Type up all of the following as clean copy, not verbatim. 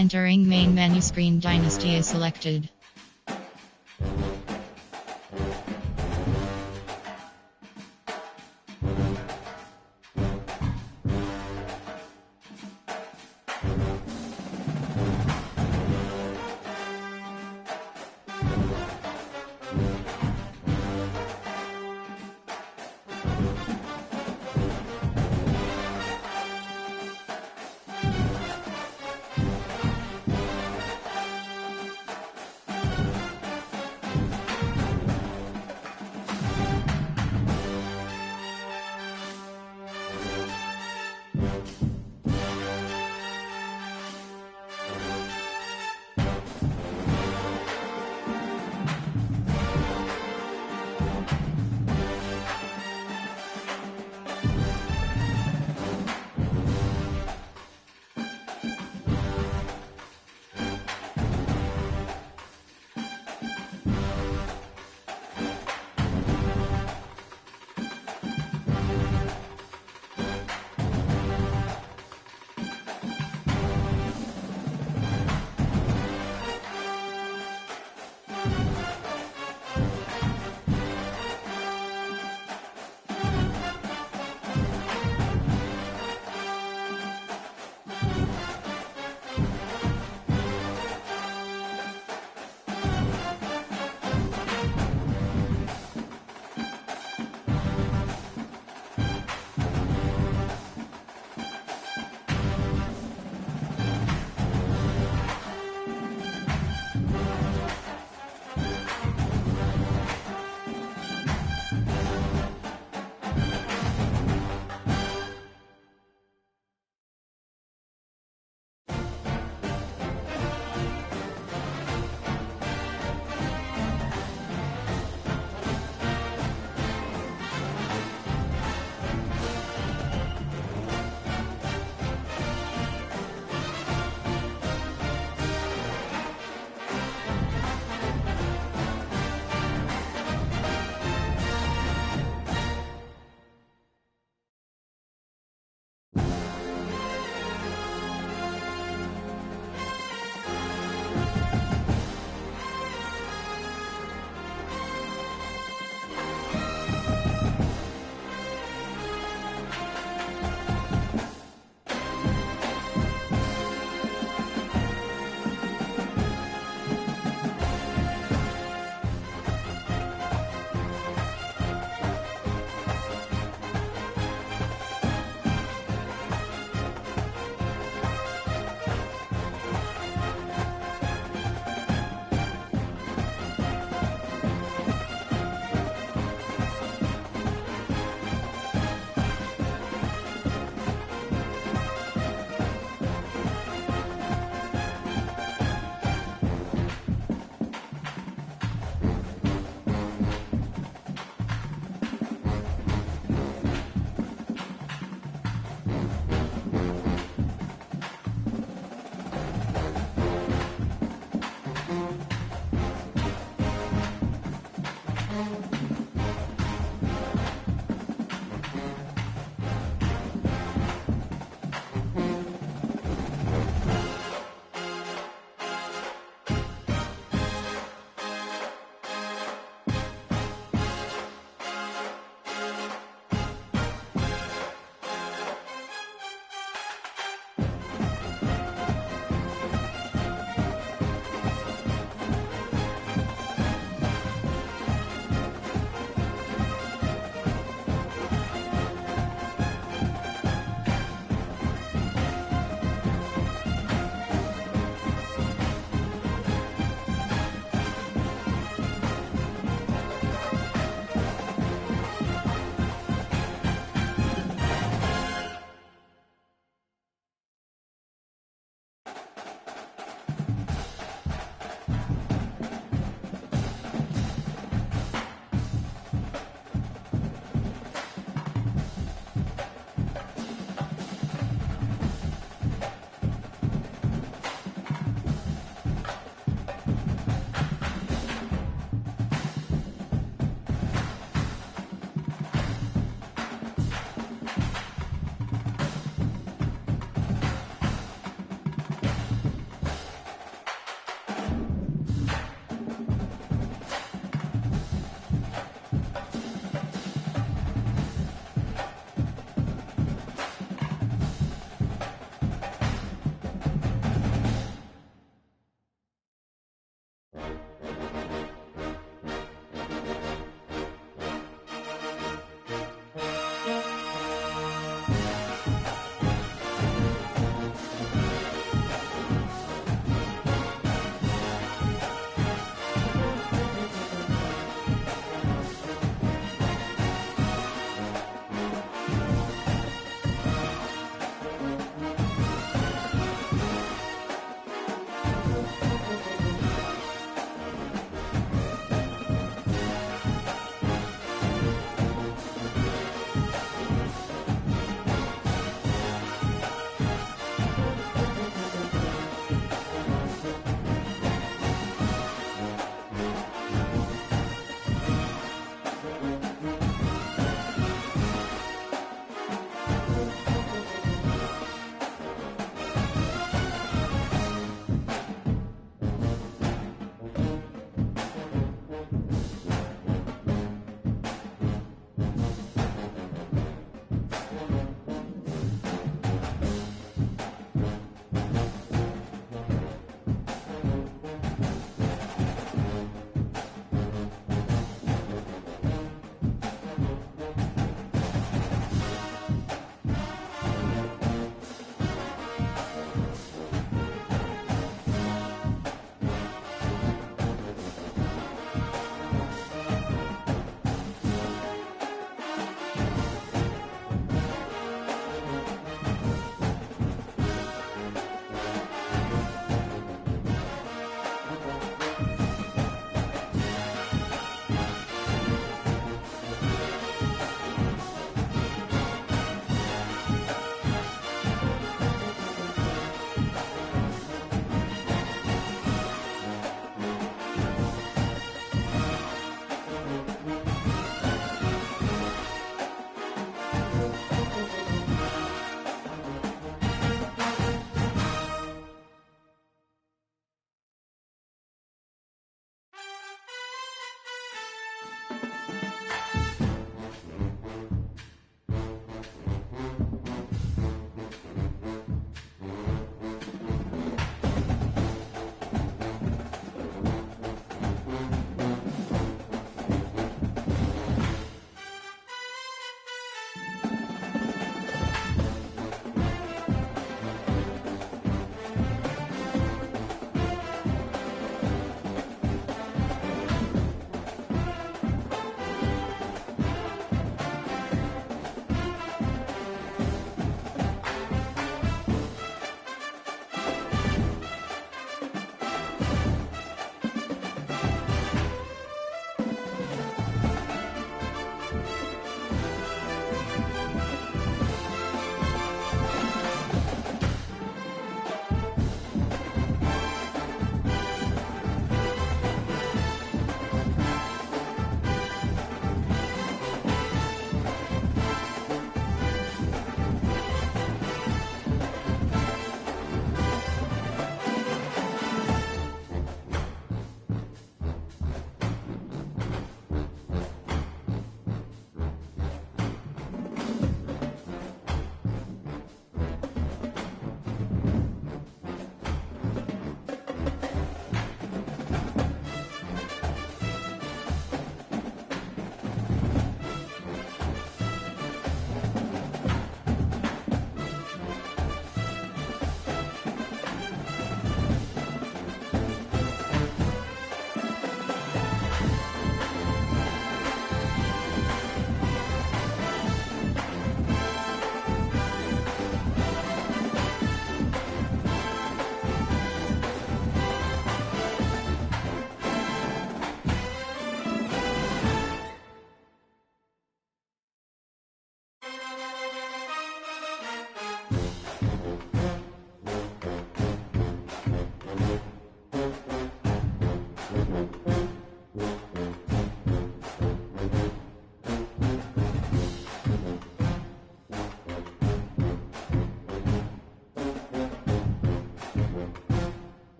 Entering main menu screen, Dynasty is selected.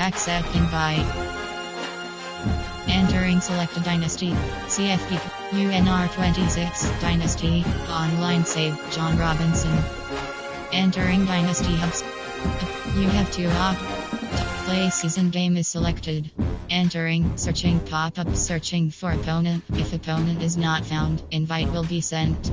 Accept invite. Entering selected dynasty. CFP. UNR26 Dynasty. Online save. John Robinson. Entering dynasty hubs. You have to play season game is selected. Entering searching pop-up searching for opponent. If opponent is not found, invite will be sent.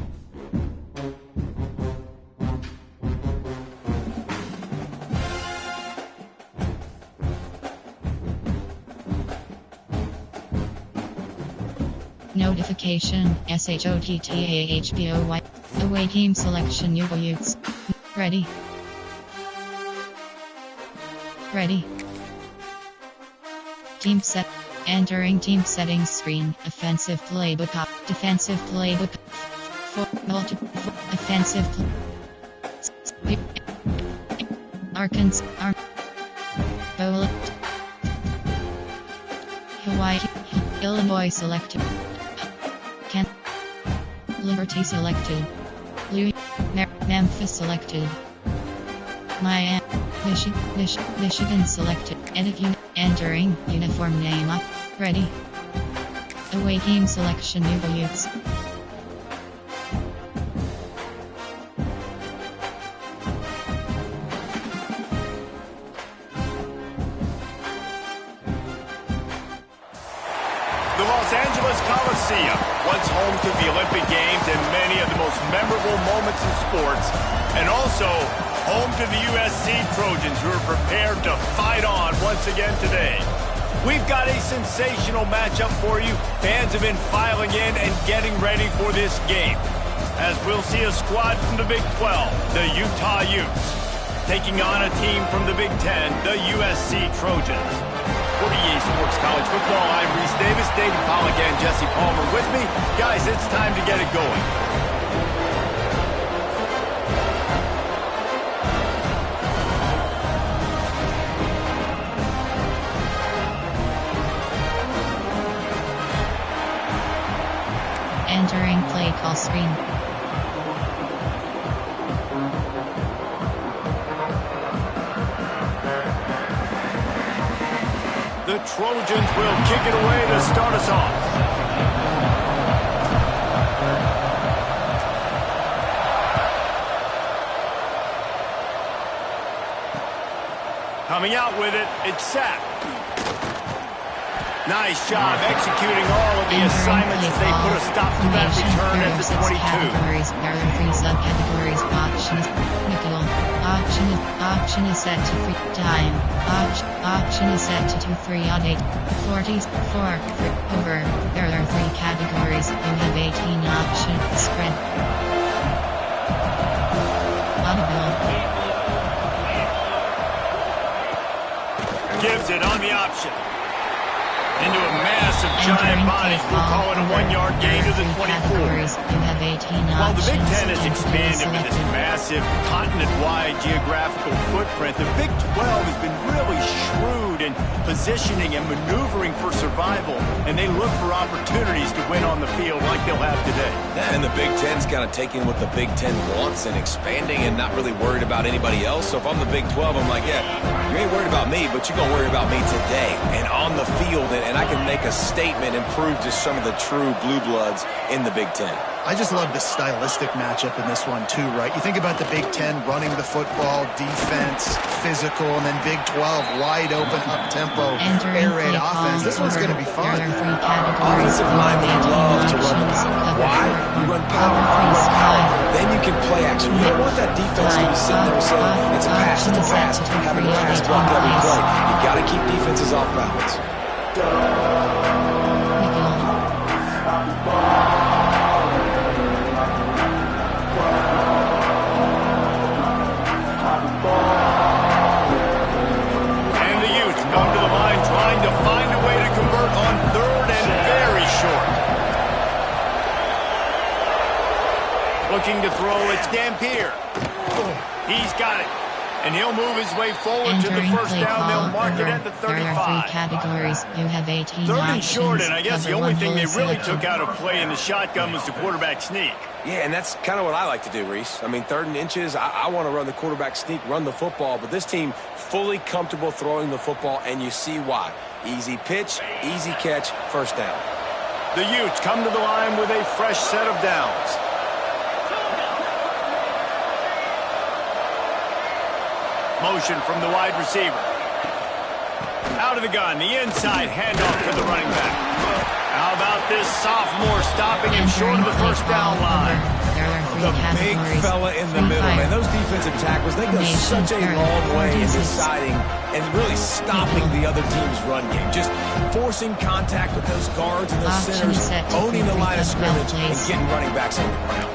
Notification SHOTTAHBOY. Away team selection Utes. Ready. Ready. Team set. Entering team settings screen. Offensive playbook up. Defensive playbook. Offensive. Arkansas. Bola. Hawaii. Illinois selected. Kent. Liberty selected. Memphis selected. Miami. Michigan selected. Entering uniform name up. Ready. Away team selection Utes. The Los Angeles Coliseum, once home to the Olympic Games and many of the most memorable moments in sports, and also home to the USC Trojans, who are prepared to fight on once again today. We've got a sensational matchup for you. Fans have been filing in and getting ready for this game, as we'll see a squad from the Big 12, the Utah Utes, taking on a team from the Big 10, the USC Trojans. For EA Sports College Football, I'm Reese Davis, David Pollack, and Jesse Palmer with me. Guys, it's time to get it going. Entering play call screen. The Trojans will kick it away to start us off. Coming out with it, it's Sapp. Nice job executing all of the assignments as they put a stop to that return at the 22. Categories. There are 3 subcategories. Option is set to free time. Option is set to 2-3 odd 8. 40s 4 over. There are 3 categories. You have 18 options. Spread. Audible. Gives it on the option. Into a massive giant body. We'll call it a 1-yard gain to the 24. While the Big Ten has expanded with this massive continent-wide geographical footprint, the Big 12 has been really shrewd in positioning and maneuvering for survival, and they look for opportunities to win on the field like they'll have today. Yeah, and the Big Ten's kind of taking what the Big Ten wants and expanding and not really worried about anybody else. So if I'm the Big 12, I'm like, yeah, you ain't worried about me, but you're going to worry about me today and on the field, and I can make a statement and prove to some of the true blue bloods in the Big Ten. I just love the stylistic matchup in this one too, right? You think about the Big Ten running the football, defense, physical, and then Big 12 wide open, up-tempo, air raid offense. This one's going to be fun. Offensive linemen love to run the power. Why? You run power. Then you can play action. You don't want that defense to be sitting there saying it's a pass, having a pass block every play. You got to keep defenses off balance. And the Utes come to the line trying to find a way to convert on 3rd and very short. Looking to throw, it's Dampier. He's got it. And he'll move his way forward to the first down. They'll mark it at the 35. There are 3 categories. You have 18 Third and options. short, and I guess the only thing they really selected. took out of play in the shotgun was the quarterback sneak. Yeah, and that's kind of what I like to do, Reese. I mean, 3rd and inches, I want to run the quarterback sneak, run the football, but this team fully comfortable throwing the football, and you see why. Easy pitch, easy catch, first down. The Utes come to the line with a fresh set of downs. Motion from the wide receiver. Out of the gun, the inside handoff to the running back. How about this sophomore stopping him short of the first down line? The big fella in the middle, man. Those defensive tackles, they go such a long way in deciding and really stopping the other team's run game. Just forcing contact with those guards and those centers, owning the line of scrimmage, and getting running backs on the ground.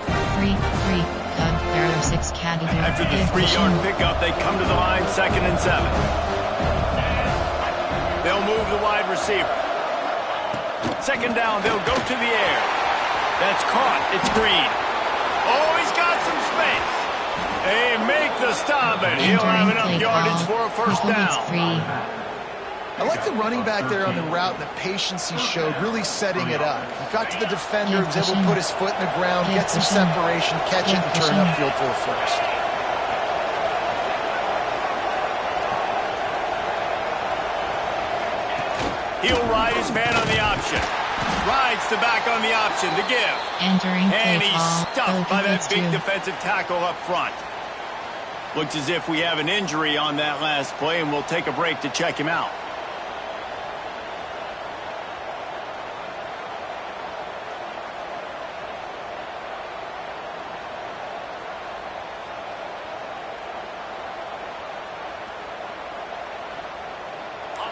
There are 6 categories. After the 3-yard pickup, they come to the line, 2nd and 7. They'll move the wide receiver. 2nd down, they'll go to the air. That's caught. It's Green. Oh, he's got some space. They make the stop, and he'll have enough yardage for a first down. I like the running back there on the route and the patience he showed, really setting it up. He got to the defender, was able to put his foot in the ground, get some separation, catch it, and turn upfield for a first. He'll ride his man on the option. Rides the back on the option to give. And he's stuffed by that big defensive tackle up front. Looks as if we have an injury on that last play, and we'll take a break to check him out.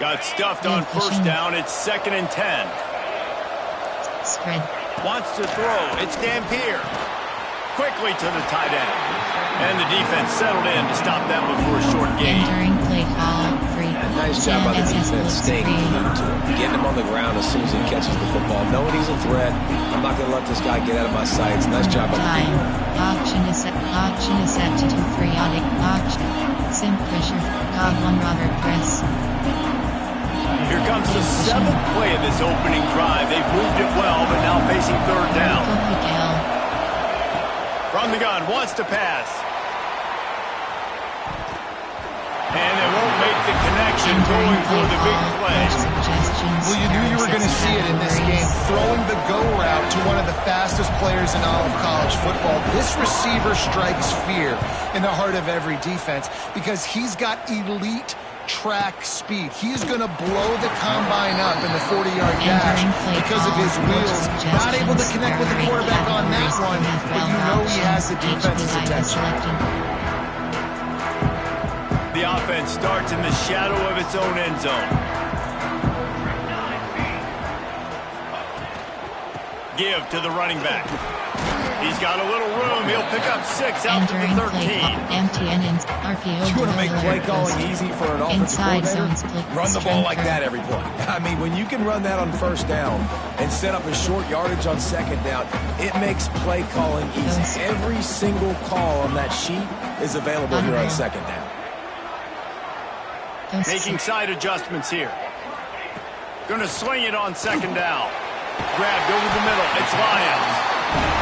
Got stuffed on first down. It's 2nd and 10. Spread. Wants to throw. It's Dampier. Quickly to the tight end. And the defense settled in to stop that before a short gain. Entering play call. 3. Nice job by the defense staying glued to him. Getting him on the ground as soon as he catches the football. Knowing he's a threat. I'm not going to let this guy get out of my sights. Nice job by the defense. Option is set to 2 periodic. Option. Sim pressure. God 1 Robert press. Here comes the 7th play of this opening drive. They've moved it well, but now facing 3rd down. From the gun, wants to pass. And they won't make the connection going for the big play. Well, you knew you were going to see it in this game. Throwing the go route to one of the fastest players in all of college football. This receiver strikes fear in the heart of every defense because he's got elite track speed. He's going to blow the combine up in the 40-yard dash because of his wheels. Not able to connect with the quarterback on that one, but you know he has the defense's attention. The offense starts in the shadow of its own end zone. Give to the running back. He's got a little room. He'll pick up 6 out to the 13. You want to make play calling easy for an offensive coordinator? Run the ball like that every play. I mean, when you can run that on first down and set up a short yardage on 2nd down, it makes play calling easy. Every single call on that sheet is available here on 2nd down. Making side adjustments here. Going to sling it on 2nd down. Grabbed over the middle. It's Lyons.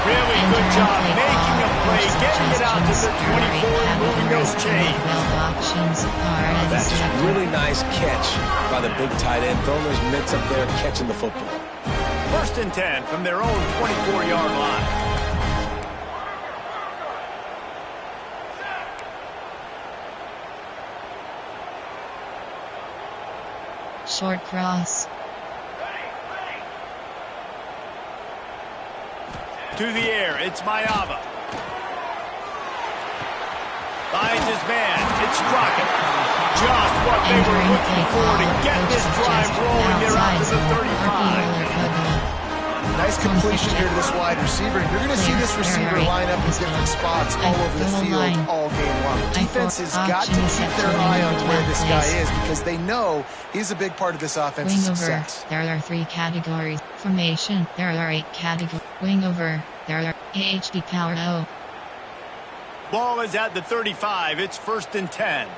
Really good job making a play, getting it out to the 24 and moving those chains. That's a really nice catch by the big tight end, throwing those mitts up there, catching the football. 1st and 10 from their own 24-yard line. Short cross. To the air, it's Mayava. Finds his man, it's Crockett. Just what they were looking for to get this drive rolling. They're out to the 35. Nice completion here to this wide receiver. You're going to see this receiver line up in different spots all over the field all game long. Defense has got to keep their eye on where this guy is because they know he's a big part of this offense's success. There are 3 categories. Formation. There are 8 categories. Wing over. There are AHD power O. Ball is at the 35. It's 1st and 10.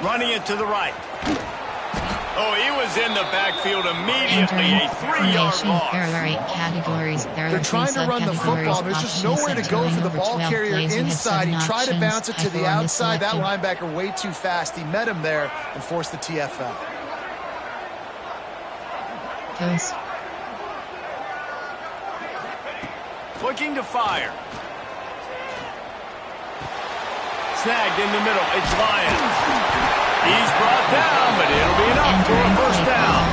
Running it to the right. Oh, he was in the backfield immediately. A 3-yard loss. There are 8 categories. They're trying to run the football. There's just nowhere to go for the ball carrier inside. He tried to bounce it to the outside. That linebacker way too fast. He met him there and forced the TFL. Goes. Looking to fire. Snagged in the middle. It's Lyons. He's brought down, but it'll be enough for a first down.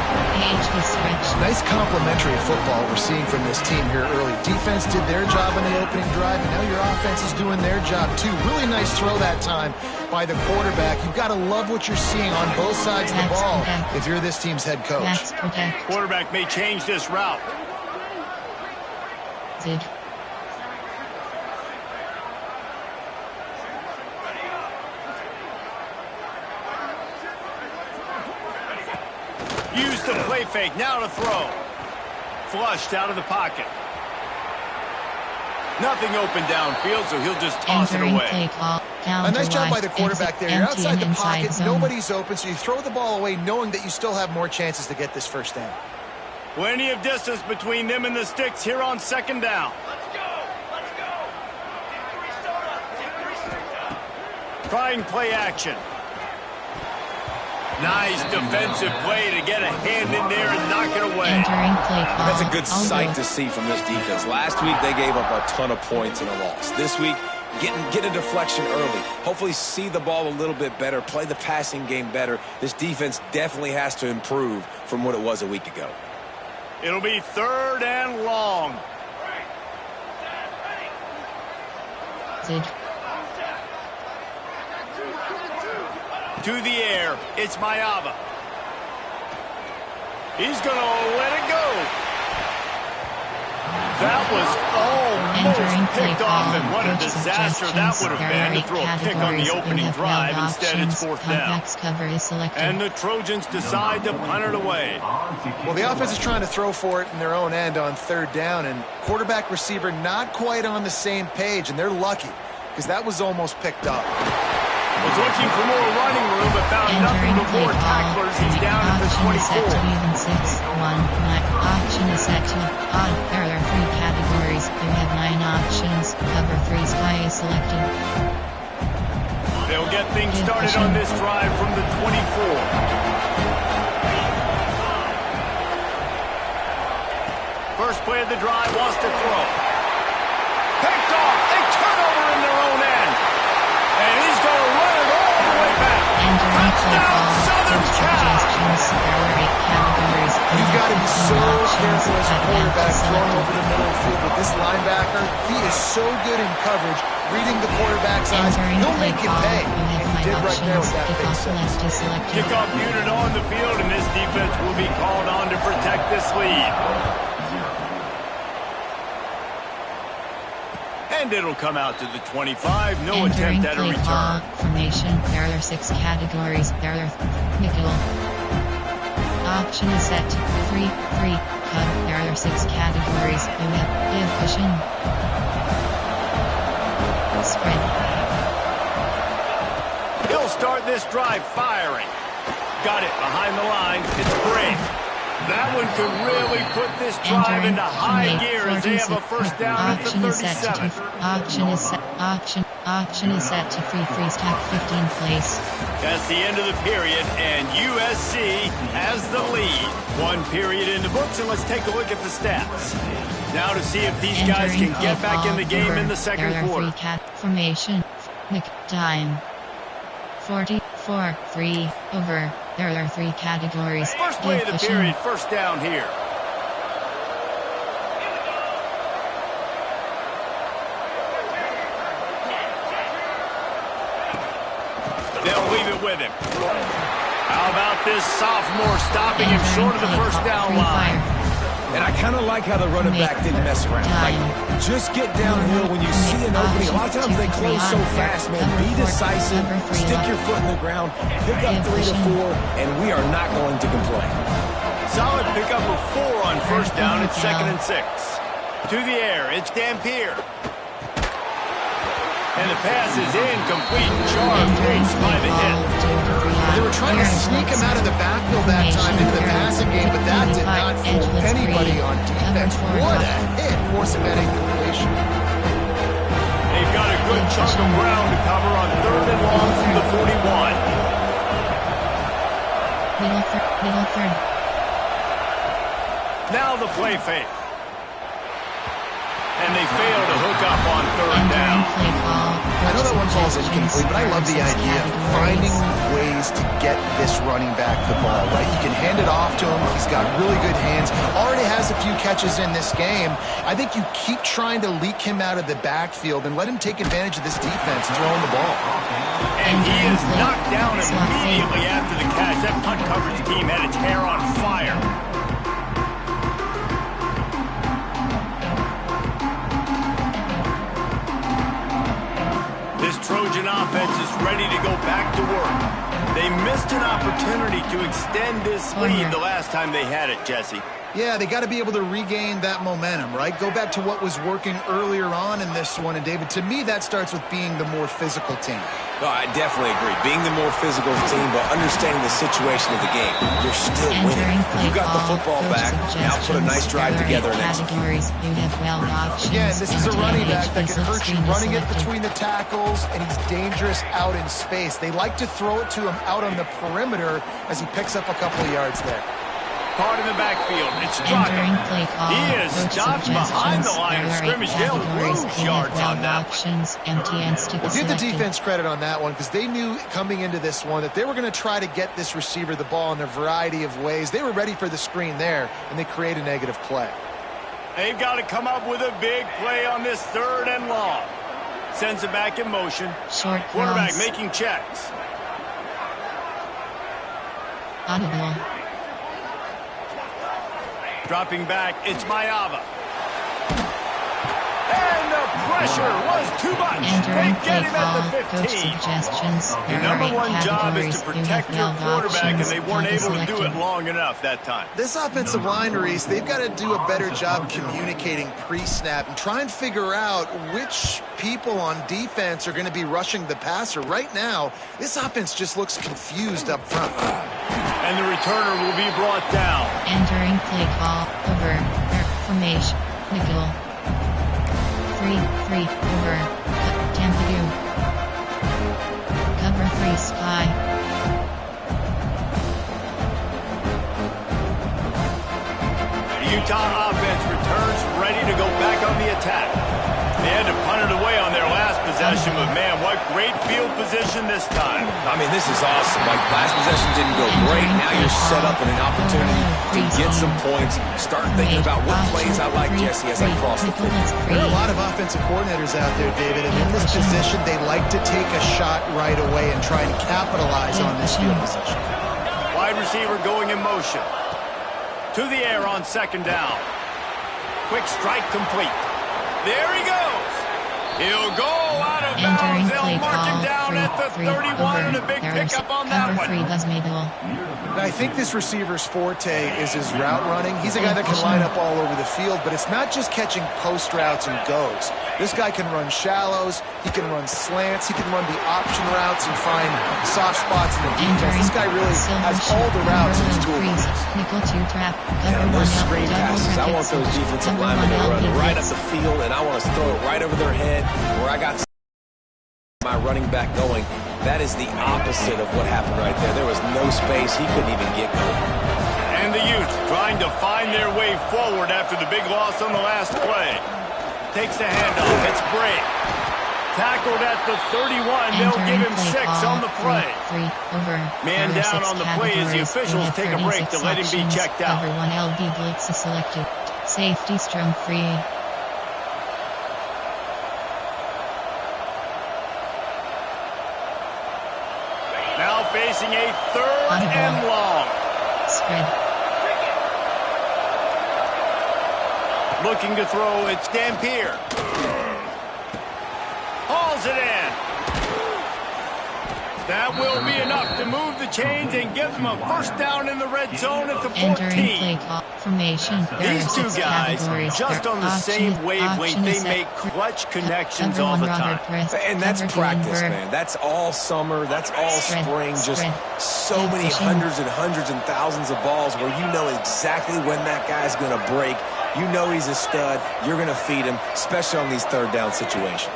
Nice complementary football we're seeing from this team here early. Defense did their job on the opening drive, and now your offense is doing their job too. Really nice throw that time by the quarterback. You've got to love what you're seeing on both sides of the ball if you're this team's head coach. Quarterback may change this route. Use the play fake, now to throw. Flushed out of the pocket. Nothing open downfield, so he'll just toss it away. A nice job by the quarterback there. You're outside the pocket, nobody's open, so you throw the ball away knowing that you still have more chances to get this first down. Plenty of distance between them and the sticks here on 2nd down. Trying play action. Nice defensive play to get a hand in there and knock it away. That's a good sight to see from this defense. Last week, they gave up a ton of points in a loss. This week, get a deflection early. Hopefully see the ball a little bit better, play the passing game better. This defense definitely has to improve from what it was a week ago. It'll be 3rd and long. To the air, it's Mayava. He's going to let it go. That was almost picked off, and what a disaster that would have been to throw a pick on the opening drive. Instead, it's 4th down. And the Trojans decide to punt it away. Well, the offense is trying to throw for it in their own end on 3rd down, and quarterback receiver not quite on the same page, and they're lucky because that was almost picked up. Was looking for more running room, but found nothing but more tacklers. He's down at the 24. Option is set to odd. There are 3 categories. You have 9 options. Cover 3 spy is selected. They'll get things started on this drive from the 24. First play of the drive, wants to throw. Picked off. A turnover in their own end. And he's going to run it all the way back. Touchdown, Southern Cal. You've got to be so careful as a quarterback throwing over the middle of the field. With this linebacker, he is so good in coverage, reading the quarterback's eyes. He'll make you pay. And he did right there with that big set. Kickoff unit on the field, and this defense will be called on to protect this lead. And it'll come out to the 25. No attempt at a return. Formation. There are 6 categories. There are nickel. Option is set to 3-3. Cut. There are 6 categories. Give cushion. Spread. He'll start this drive firing. Got it behind the line. It's great. That one could really put this drive into high gear as they have a first down at the 37. Option is set to free stack 15 place. That's the end of the period, and USC has the lead. 1 period in the books, and let's take a look at the stats. Now to see if these guys can get back in the game in the 2nd quarter. Formation. Time. 44-3 over. There are 3 categories. First play of the period, first down here. They'll leave it with him. How about this sophomore stopping him short of the first down line? And I kind of like how the running back didn't mess around. Like, just get downhill when you see an opening. A lot of times they close so fast, man. Be decisive, stick your foot in the ground, pick up 3 to 4, and we are not going to complain. Solid pickup of 4 on first down. It's 2nd and 6. To the air, it's Dampier. And the pass is incomplete. Charge takes by the hit. They were trying to sneak him out of the backfield that time into the passing game, but that did not fool anybody on defense. What a hit, forcing that incompletion. They've got a good chunk of ground to cover on 3rd and long from the 41. Middle third. Now the play fake. And they fail to hook up on 3rd down. I know that one falls incomplete, but I love the idea of finding ways to get this running back the ball, right? You can hand it off to him. He's got really good hands. Already has a few catches in this game. I think you keep trying to leak him out of the backfield and let him take advantage of this defense throwing the ball. And he is knocked down immediately after the catch. That punt coverage team had its hair on fire. This Trojan offense is ready to go back to work. They missed an opportunity to extend this lead the last time they had it, Jesse. Yeah, they got to be able to regain that momentum, right? Go back to what was working earlier on in this one. And, David, to me, that starts with being the more physical team. No, I definitely agree. Being the more physical team, but understanding the situation of the game. You're still winning. You got the football back. Now put a nice drive together and execute. Again, this is a running back that can hurt you running it between the tackles, and he's dangerous out in space. They like to throw it to him out on the perimeter as he picks up a couple of yards there. Caught in the backfield. It's Straka. He is stopped behind the line of scrimmage. They'll lose yards on that one. Well, give the defense credit on that one because they knew coming into this one that they were going to try to get this receiver the ball in a variety of ways. They were ready for the screen there, and they create a negative play. They've got to come up with a big play on this 3rd and long. Sends it back in motion. Short quarterback making checks. Audible. Dropping back, it's Mayava. And the pressure was too much. They get him at the 15. Your number one job is to protect your quarterback, and they weren't able to do it long enough that time. This offensive line, Reese, they've got to do a better job communicating pre-snap and try and figure out which people on defense are going to be rushing the passer. Right now, this offense just looks confused up front. And the returner will be brought down. Entering play call over formation nickel 3-3 over Tampa 2 cover 3 sky. The Utah offense returns ready to go back on the attack. They had to punt it away on their last possession, but man, what great field position this time. I mean, this is awesome. Like, last possession didn't go great. Now you're set up in an opportunity to get some points. Start thinking about what plays I like, Jesse, as I cross the field. There are a lot of offensive coordinators out there, David, and in this position, they like to take a shot right away and try and capitalize on this field position. Wide receiver going in motion. To the air on 2nd down. Quick strike complete. There he goes. He'll go out of bounds. They'll mark him down at the 31 and a big pickup on that one. I think this receiver's forte is his route running. He's a guy that can line up all over the field, but it's not just catching post routes and goes. This guy can run shallows. He can run slants. He can run the option routes and find soft spots in the defense. This guy really has all the routes in his toolbox. Yeah, those screen passes, I want those defensive linemen to run right up the field, and I want to throw it right over their head where I got my running back going. That is the opposite of what happened right there. There was no space. He couldn't even get going. And the Utes trying to find their way forward after the big loss on the last play. Takes the handoff. It's Bray. Tackled at the 31. They'll give him 6 on the play. Man down on the play as the officials take a break to let him be checked out. Cover 1 LB blitz is selected. Safety strong free. Now facing a 3rd and long. Spread. Looking to throw, it's Dampier. Hauls it in. That will be enough to move the chains and give them a 1st down in the red zone at the 14. Entering play call Formation. These two guys, just on the same wavelength, they make clutch connections all the time. And that's practice, man. That's all summer. That's all spring. Just so many hundreds and hundreds and thousands of balls where you know exactly when that guy's going to break. You know he's a stud. You're going to feed him, especially on these third down situations.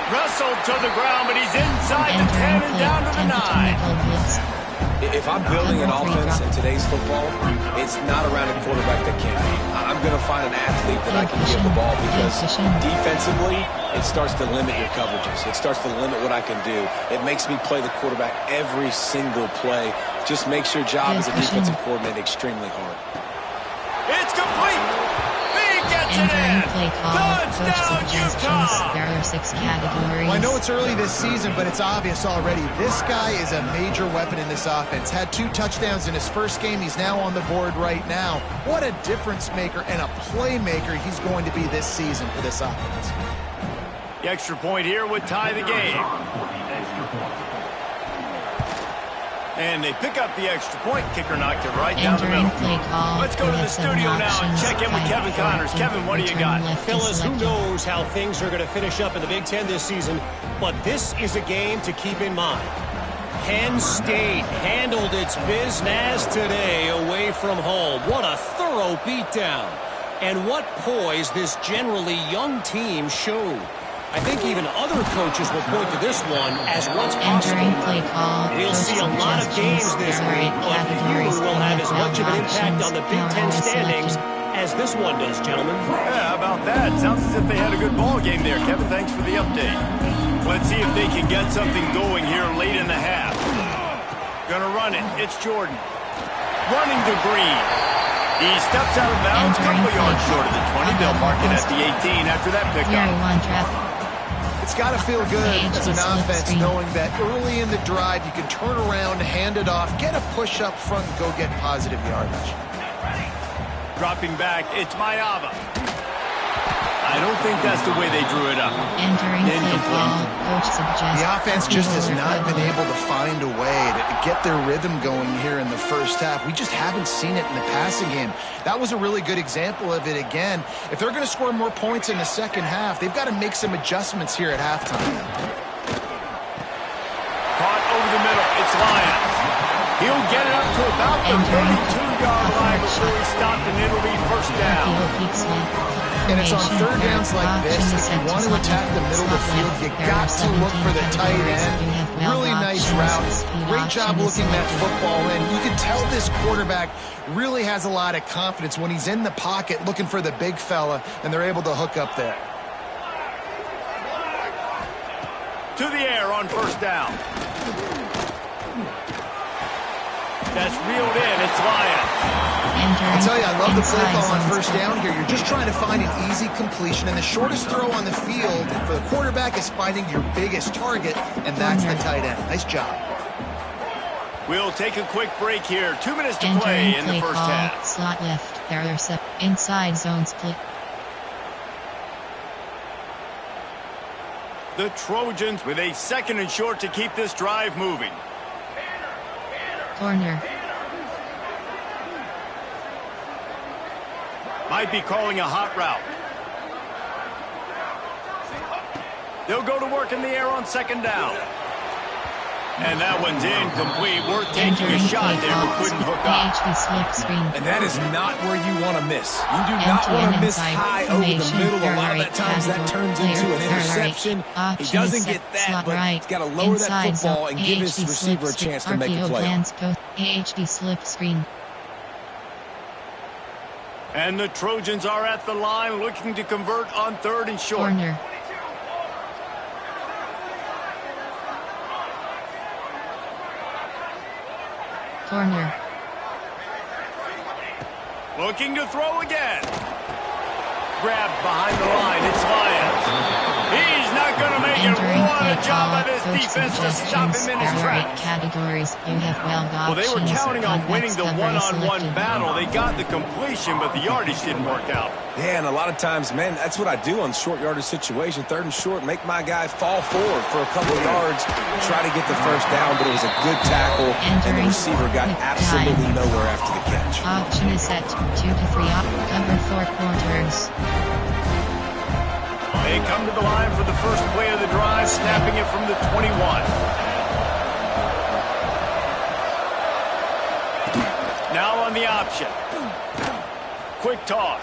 Wrestled to the ground, but he's inside the 10 and down to the 9. If I'm building an offense in today's football, it's not around a quarterback that can't be. I'm going to find an athlete that I can give the ball because defensively, it starts to limit your coverages. It starts to limit what I can do. It makes me play the quarterback every single play. Just makes your job as a defensive coordinator extremely hard. It's complete. Entering play call, Touchdown, Utah! There are 6 categories. Well, I know it's early this season, but it's obvious already. This guy is a major weapon in this offense. Had 2 touchdowns in his first game. He's now on the board right now. What a difference maker and a playmaker he's going to be this season for this offense. The extra point here would tie the game. And they pick up the extra point. Kicker knocked it right down the middle. Let's go to the studio now and check in with Kevin Connors. Kevin, what do you got? Fellas, who knows how things are going to finish up in the Big Ten this season, but this is a game to keep in mind. Penn State handled its business today away from home. What a thorough beatdown. And what poise this generally young team showed. I think even other coaches will point to this one as what's possible. We'll see a lot of games this week, but few will have as much of an impact on the Big Ten standings as this one does, gentlemen. Yeah, how about that? Sounds as if they had a good ball game there. Kevin, thanks for the update. Let's see if they can get something going here late in the half. Gonna run it. It's Jordan. Running to Green. He steps out of bounds, a couple yards short of the 20. They'll mark it at the 18 after that pickup. It's got to feel good as an offense knowing that early in the drive you can turn around, hand it off, get a push up front, and go get positive yardage. Dropping back, it's Mayava. I don't think that's the way they drew it up. The offense just has not been able to find a way to get their rhythm going here in the first half. We just haven't seen it in the passing game. That was a really good example of it again. If they're going to score more points in the second half, they've got to make some adjustments here at halftime. Caught over the middle. It's Lyons. He'll get it up to about the 32-yard line before he stopped, and it'll be first down. And it's on third downs like this. If you want to attack the middle of the field, you got to look for the tight end. Really nice route. Great job looking that football in. You can tell this quarterback really has a lot of confidence when he's in the pocket looking for the big fella, and they're able to hook up there. To the air on first down. That's reeled in. It's Lyons. I'll tell you, I love the play call on first down here. You're just trying to find an easy completion, and the shortest throw on the field for the quarterback is finding your biggest target, and that's the tight end. Nice job. We'll take a quick break here. 2 minutes to play in the first half. Slot left. There are inside zone split. The Trojans with a 2nd and short to keep this drive moving. Corner. Might be calling a hot route. They'll go to work in the air on 2nd down. And that one's incomplete. Worth taking a shot there, but couldn't hook up. And that is not where you want to miss. You do not want to miss high over the middle. A lot of that times that turns into an interception. He doesn't get that, but he's got to lower that football and give his receiver a chance to make a play. AHD slip screen. And the Trojans are at the line looking to convert on 3rd and short. Corner. Corner. Looking to throw again. Grabbed behind the line. It's Lyons. He's not going to make And what a job by this defense to stop him in his tracks. Categories you have well, they were counting on winning the one-on-one battle. They got the completion, but the yardage didn't work out. Yeah, and a lot of times, man, that's what I do on short yardage situation. 3rd and short, make my guy fall forward for a couple of yards, try to get the first down, but it was a good tackle, and the receiver got absolutely nowhere after the catch. Option is set 2 to 3 up, cover 4 quarters. They come to the line for the first play of the drive, snapping it from the 21. Now on the option. Quick toss.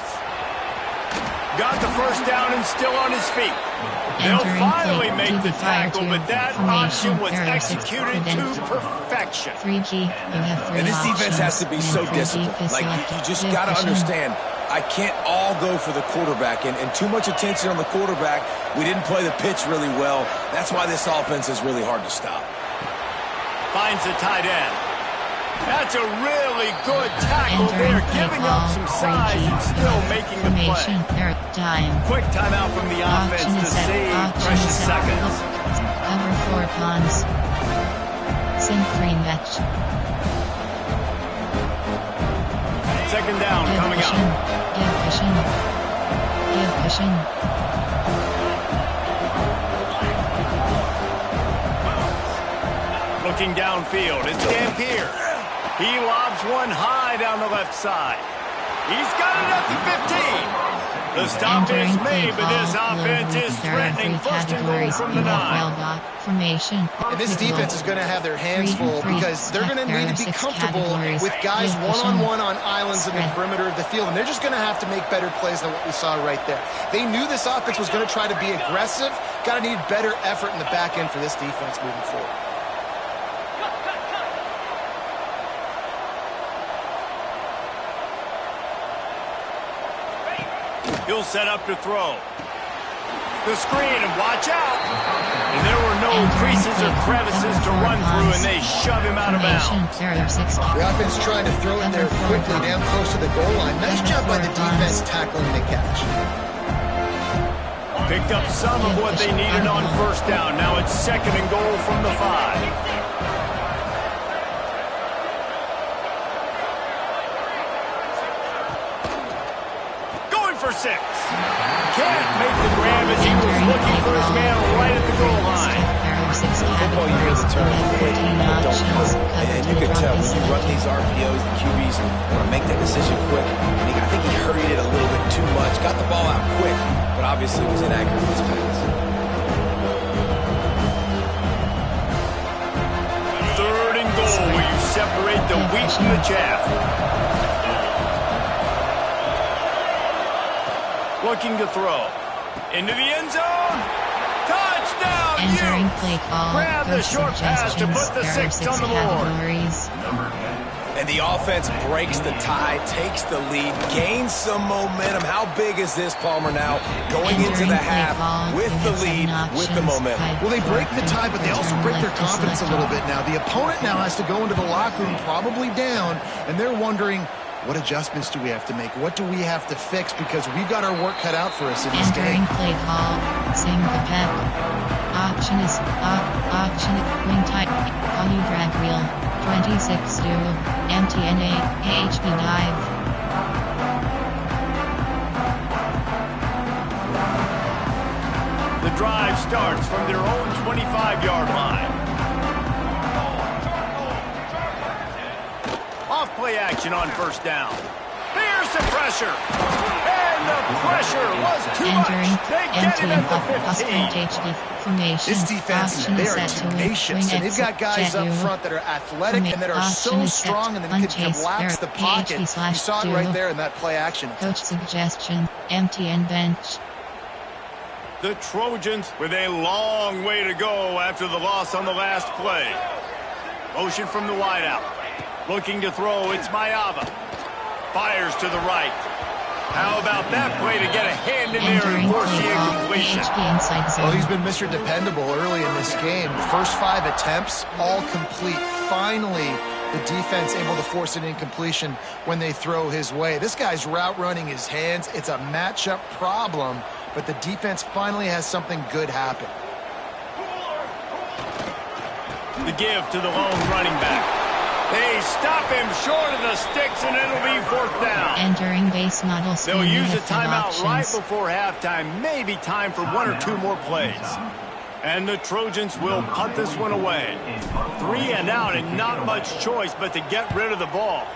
Got the first down and still on his feet. They'll finally make the tackle, but that option was executed to perfection. And this defense has to be so disciplined. Like, you just got to understand, I can't all go for the quarterback, and too much attention on the quarterback. We didn't play the pitch really well. That's why this offense is really hard to stop. Finds the tight end. That's a really good tackle there, giving up some size and still making the play. Quick timeout from the offense to save precious seconds. Cover 4 cons. Synchron match. Second down coming up. Give cushion. Looking downfield, it's Dampier. He lobs one high down the left side. He's got it at the 15. The stop is made, but this offense is threatening 1st and goal from the 9. Formation. And this defense is going to have their hands full because they're going to need to be comfortable with guys one-on-one on islands in the perimeter of the field, and they're just going to have to make better plays than what we saw right there. They knew this offense was going to try to be aggressive. Got to need better effort in the back end for this defense moving forward. He'll set up to throw. The screen, and watch out. And there were no creases or crevices to run through, and they shove him out of bounds. The offense trying to throw it there quickly down close to the goal line. Nice job by the defense tackling the catch. Picked up some of what they needed on 1st down. Now it's 2nd and goal from the 5. For 6. Can't make the grab as he was looking for his man right at the goal line. Football, you get the turn quick, but don't cover. And you can tell when you run these RPOs, the QBs want to make that decision quick. And I think he hurried it a little bit too much. Got the ball out quick, but obviously was inaccurate with his pass. 3rd and goal, where you separate the wheat from the chaff. Looking to throw. Into the end zone. Touchdown, Entering play call. Grab the short pass to put the 6 on the board. And the offense breaks the tie, takes the lead, gains some momentum. How big is this, Palmer, now? Going into the half with the lead, with the momentum. Well, they break the tie, but they also break their confidence a little bit now. The opponent now has to go into the locker room probably down, and they're wondering, what adjustments do we have to make? What do we have to fix? Because we've got our work cut out for us in this game. Entering play call. Sing the pep. Option is wing tight. Poly drag wheel. 26 do. MTNA. AHP dive. The drive starts from their own 25-yard line. Off-play action on 1st down. Here's the pressure. And the pressure was too much. They get it at the 15. This defense, they are tenacious, and they've got guys up front that are athletic and that are so strong and that can collapse the pocket. You saw it right there in that play action. Coach suggestion, MTN bench. The Trojans with a long way to go after the loss on the last play. Motion from the wideout. Looking to throw, it's Mayava. Fires to the right. How about that play to get a hand in there and force the incompletion? Well, he's been Mr. Dependable early in this game. First 5 attempts, all complete. Finally, the defense able to force an incompletion when they throw his way. This guy's route running his hands. It's a matchup problem, but the defense finally has something good happen. The give to the lone running back. They stop him short of the sticks, and it'll be 4th down. Entering base model screen. They'll use a timeout right before halftime. Maybe time for 1 or 2 more plays. And the Trojans will punt this one away. 3 and out, and not much choice but to get rid of the ball.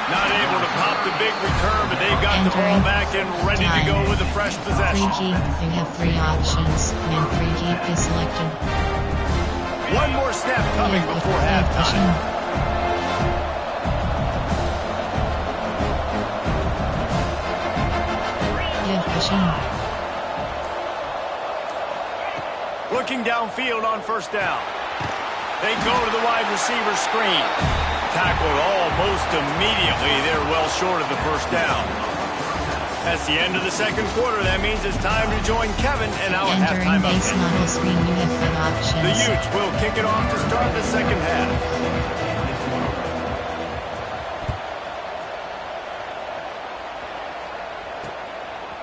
Not able to pop the big return, but they've got the ball back and ready to go with a fresh possession. Free keep. You have 3 options. And free keep is selected. 1 more snap coming before halftime. Looking downfield on 1st down. They go to the wide receiver screen. Tackled almost immediately. They're well short of the 1st down. That's the end of the 2nd quarter. That means it's time to join Kevin and our halftime update. The Utes will kick it off to start the 2nd half.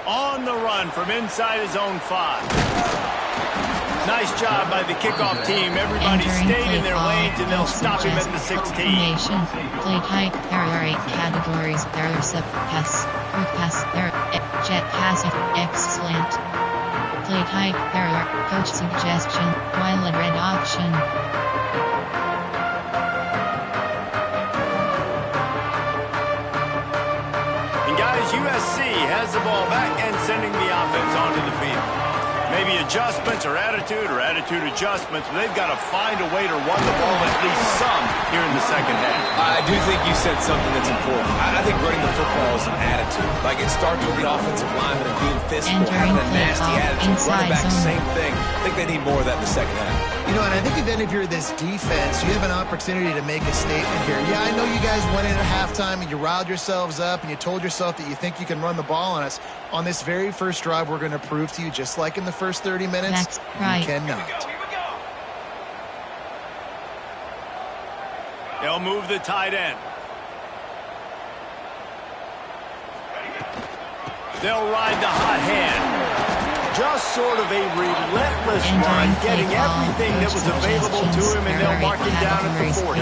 On the run from inside his own 5. Nice job by the kickoff team. Everybody stayed in their lanes, and they'll stop him at the 16. Play type. There are 8 categories. There are sub pass, quick pass, there jet pass, X slant. Play type. There are coach suggestion, while red option. And guys, USC has the ball back and sending the offense onto the field. Maybe adjustments or attitude adjustments, but they've got to find a way to run the ball at least some here in the 2nd half. I do think you said something that's important. I think running the football is an attitude. Like, it starts with the offensive lineman and being physical, having a nasty attitude. Running back, same thing. I think they need more of that in the 2nd half. You know, and I think then if you're this defense, you have an opportunity to make a statement here. Yeah, I know you guys went in at halftime and you riled yourselves up and you told yourself that you think you can run the ball on us. On this very first drive, we're going to prove to you, just like in the first 30 minutes, you cannot. They'll move the tight end. They'll ride the hot hand. Just sort of a relentless run, getting everything that was available to him, and they'll mark him down at the 40.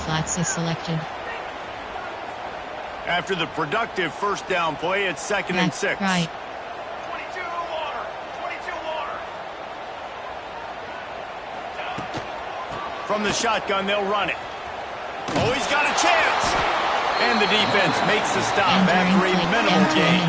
Flats is selected. After the productive 1st down play, it's 2nd and 6. Right. 22 water. 22 water. From the shotgun, they'll run it. Oh, he's got a chance. And the defense makes the stop after a minimal gain.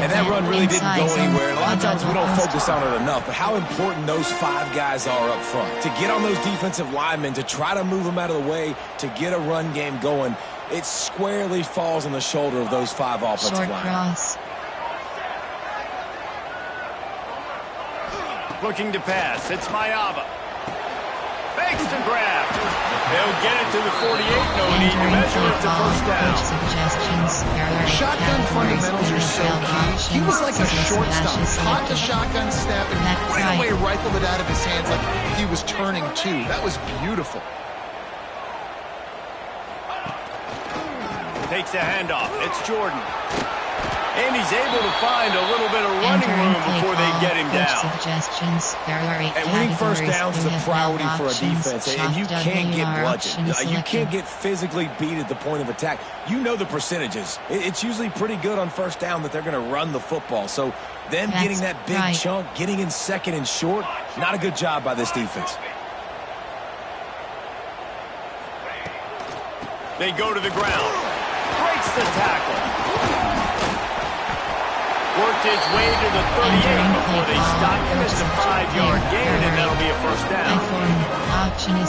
And that run really didn't go anywhere. A lot of times we don't focus on it enough, but how important those 5 guys are up front. To get on those defensive linemen, to try to move them out of the way, to get a run game going, it squarely falls on the shoulder of those 5 offensive linemen. Looking to pass. It's Mayava. Fakes to grab. They'll get it to the 48. No need to measure it to 1st down. Shotgun fundamentals are so key. He was like a shortstop. Caught the shotgun snap and right away rifled it out of his hands like he was turning 2. That was beautiful. Takes the handoff. It's Jordan. And he's able to find a little bit of running room before they get him down. And winning 1st downs is a priority for a defense, and you can't get bludgeoned. You can't get physically beat at the point of attack. You know the percentages. It's usually pretty good on 1st down that they're going to run the football. So them getting that big chunk, getting in 2nd and short, not a good job by this defense. They go to the ground. Breaks the tackle. Worked his way to the 38 before they stopped him. It's a 5-yard gain, and that'll be a 1st down.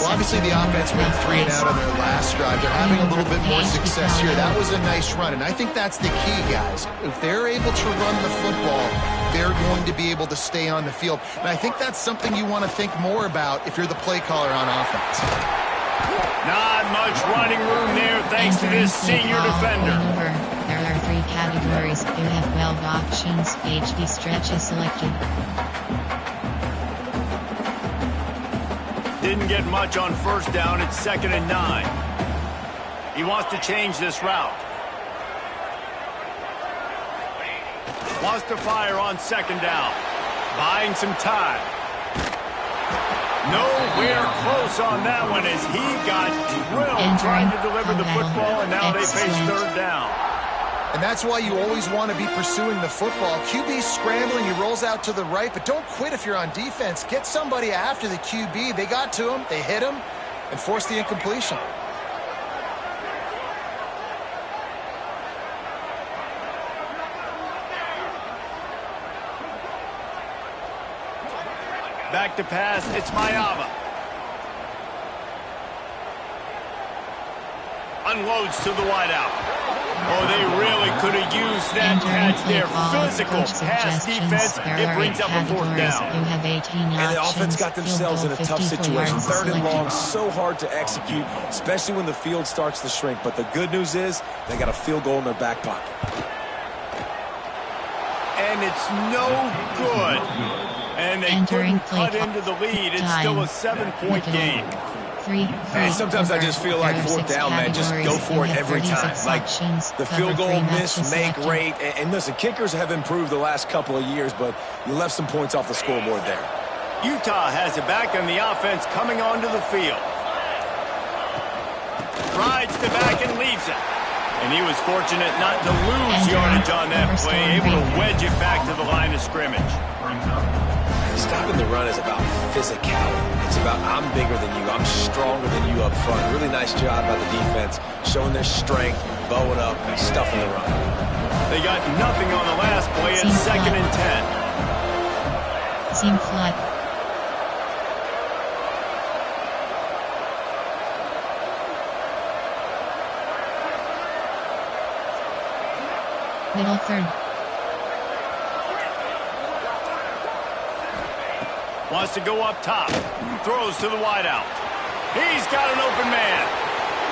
Well, obviously the offense went 3 and out on their last drive. They're having a little bit more success here. That was a nice run, and I think that's the key, guys. If they're able to run the football, they're going to be able to stay on the field. And I think that's something you want to think more about if you're the play caller on offense. Not much running room there thanks to this senior defender. There are 3 categories. You have 12 options. HD stretch is selected. Didn't get much on 1st down. It's 2nd and 9. He wants to change this route. Wants to fire on second down. Buying some time. Nowhere close on that one as he got drilled trying to deliver the football, and now they face third down. And that's why you always want to be pursuing the football. QB's scrambling, he rolls out to the right, but don't quit if you're on defense. Get somebody after the QB. They got to him, they hit him, and forced the incompletion. Back to pass, it's Mayava. Unloads to the wideout. Oh, they really could have used that catch there. Physical pass defense. It brings up a fourth down. You have 18 and the offense got themselves in a tough situation. Third and long, so hard to execute, especially when the field starts to shrink. But the good news is they got a field goal in their back pocket. And it's no good. And they couldn't cut into the lead. It's still a 7-point game. And sometimes I just feel like fourth down, man, just go for it every time. Like the field goal miss, make rate. And listen, kickers have improved the last couple of years, but you left some points off the scoreboard there. Utah has it back on the offense coming onto the field. Rides the back and leaves it. And he was fortunate not to lose yardage on that play, able to wedge it back to the line of scrimmage. Stopping the run is about physicality. It's about I'm bigger than you, I'm stronger than you up front. Really nice job by the defense, showing their strength, bowing up, stuffing the run. They got nothing on the last play. It's second and 10. Seam flat. Middle third. Wants to go up top. Throws to the wideout. He's got an open man.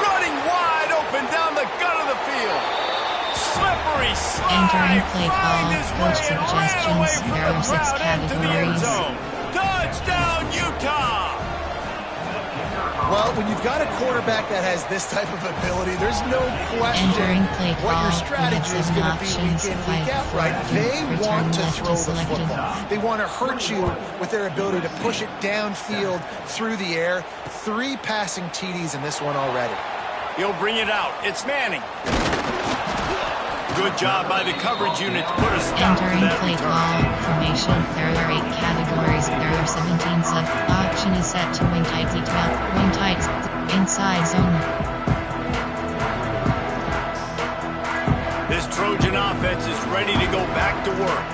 Running wide open down the gut of the field. Slippery slide. Find his way and ran away from the crowd into the end zone. Touchdown, Utah! Well, when you've got a quarterback that has this type of ability, there's no question what your strategy is going to be week in, week out, right? They want to throw the football. They want to hurt you with their ability to push it downfield through the air. 3 passing TDs in this one already. He'll bring it out. It's Manning. Good job by the coverage unit to put a stop to that return. Ball formation. There are 8 categories. There are 17 sub. Option is set to wing tight, wing tight, inside zone. This Trojan offense is ready to go back to work.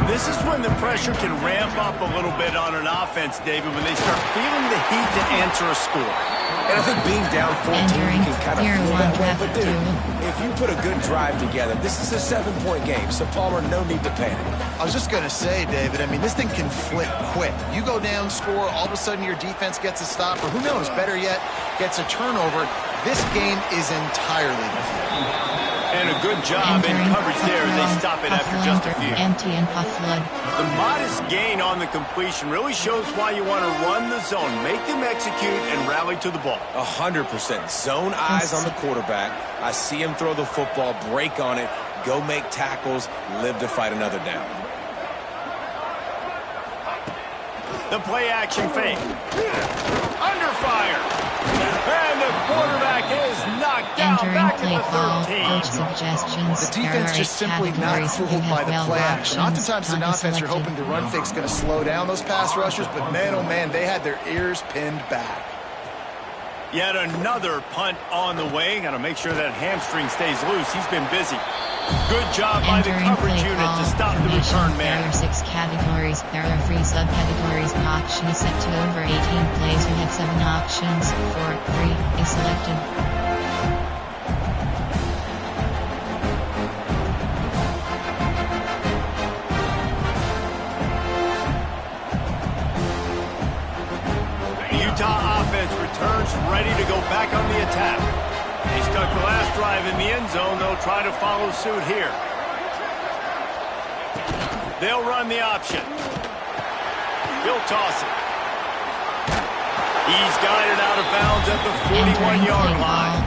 This is when the pressure can ramp up a little bit on an offense, David, when they start feeling the heat to answer a score. And I think being down 14, you can kind of feel that way. But dude, if you put a good drive together, this is a 7-point game. So Palmer, no need to panic. I was just going to say, David, I mean, this thing can flip quick. You go down, score, all of a sudden your defense gets a stop, or who knows, better yet, gets a turnover. This game is entirely different. And a good job in coverage there. They stop it after just a few. Empty and puff flood. The modest gain on the completion really shows why you want to run the zone, make them execute, and rally to the ball. 100%. Zone eyes on the quarterback. I see him throw the football, break on it, go make tackles, live to fight another down. The play action fake. Under fire. And the quarterback is knocked down back at the 13. The defense just simply not fooled by the play action. Oftentimes an offense you're hoping the run fake's going to slow down those pass rushers, but man, oh man, they had their ears pinned back. Yet another punt on the way. Got to make sure that hamstring stays loose. He's been busy. Good job by the coverage unit to stop the return man. There are 6 categories. There are 3 subcategories. Option is set to over 18 plays. You have 7 options. 4, 3 is selected. The Utah offense returns ready to go back on the attack. They stuck the last drive in the end zone. They'll try to follow suit here. They'll run the option. He'll toss it. He's guided out of bounds at the 41-yard line.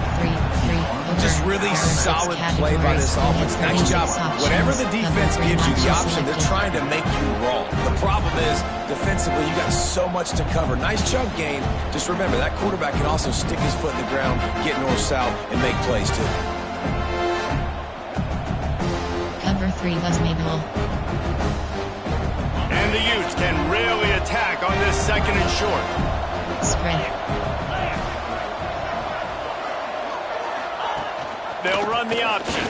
Just really solid play by this offense. Nice job. Whatever the defense gives you the option, they're trying to make you wrong. The problem is, defensively, you got so much to cover. Nice chunk gain. Just remember, that quarterback can also stick his foot in the ground, get north-south, and make plays, too. Cover 3 was Mabel. And the Utes can really attack on this 2nd and short. Spread. They'll run the option.